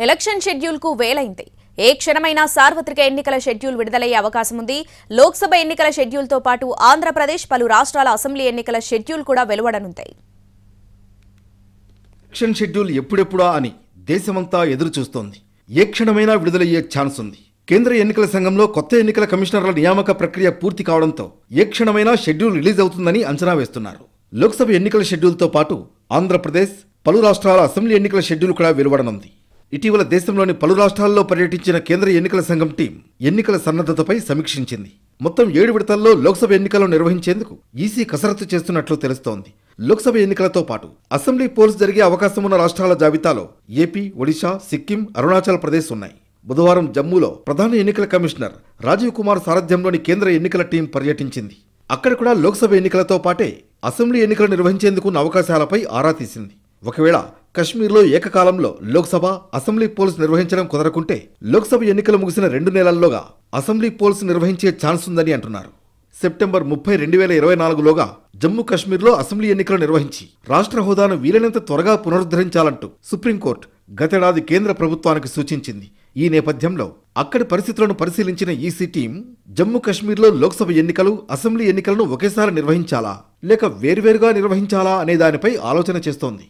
Election schedule కు వేలైంది. ఏ క్షణమైనా సార్వత్రిక ఎన్నికల షెడ్యూల్ విడుదలయ్యే అవకాశం ఉంది. లోక్సభ ఎన్నికల షెడ్యూల్ తో పాటు ఆంధ్రప్రదేశ్ పలు రాష్ట్రాల అసెంబ్లీ ఎన్నికల షెడ్యూల్ కూడా వెలువడనుంది. ఎలక్షన్ షెడ్యూల్ ఎప్పుడెప్పుడా అని దేశమంతా ఎదురు చూస్తోంది. ఏ క్షణమైనా విడుదలయ్యే ఛాన్స్ ఉంది. కేంద్ర ఎన్నికల సంఘంలో కొత్త ఎన్నికల కమిషనర్ల నియామక ప్రక్రియ పూర్తి కావడంతో ఏ క్షణమైనా షెడ్యూల్ రిలీజ్ అవుతుందని అంచనా వేస్తున్నారు. లోక్సభ ఎన్నికల షెడ్యూల్తో పాటు ఆంధ్రప్రదేశ్ పలు రాష్ట్రాల అసెంబ్లీ ఎన్నికల షెడ్యూల్ కూడా వెలువడనుంది. ఇటీవల దేశంలోని పలు రాష్ట్రాల్లో పర్యటించిన కేంద్ర ఎన్నికల సంఘం టీం ఎన్నికల సన్నద్ధతపై సమీక్షించింది. మొత్తం 7 విడతల్లో లోక్సభ ఎన్నికలను నిర్వహించేందుకు ఈసీ కసరత్తు చేస్తున్నట్లు తెలుస్తోంది. లోక్సభ ఎన్నికలతో పాటు అసెంబ్లీ పోల్స్ జరిగే అవకాశం ఉన్న రాష్ట్రాల జాబితాలో ఏపీ, ఒడిశా, సిక్కిం, అరుణాచల్ ప్రదేశ్ ఉన్నాయి. బుధవారం జమ్మూలో ప్రధాన ఎన్నికల కమిషనర్ రాజీవ్ కుమార్ సారథ్యంలోని కేంద్ర ఎన్నికల టీం పర్యటించింది. అక్కడ కూడా లోక్సభ ఎన్నికలతో పాటే అసెంబ్లీ ఎన్నికలు నిర్వహించేందుకు ఉన్న అవకాశాలపై ఆరా తీసింది. ఒకవేళ కశ్మీర్లో ఏకకాలంలో లోక్సభ, అసెంబ్లీ పోల్స్ నిర్వహించడం కుదరకుంటే లోక్సభ ఎన్నికలు ముగిసిన 2 నెలల్లోగా అసెంబ్లీ పోల్స్ నిర్వహించే ఛాన్స్ ఉందని అంటున్నారు. సెప్టెంబర్ 30, 2024లోగా జమ్మూ కశ్మీర్లో అసెంబ్లీ ఎన్నికలు నిర్వహించి రాష్ట్ర హోదాను వీలైనంత త్వరగా పునరుద్ధరించాలంటూ సుప్రీంకోర్టు గతేడాది కేంద్ర ప్రభుత్వానికి సూచించింది. ఈ నేపథ్యంలో అక్కడి పరిస్థితులను పరిశీలించిన ఈసీ టీం జమ్మూ కశ్మీర్లో లోక్సభ ఎన్నికలు, అసెంబ్లీ ఎన్నికలను ఒకేసారి నిర్వహించాలా లేక వేర్వేరుగా నిర్వహించాలా అనే దానిపై ఆలోచన చేస్తోంది.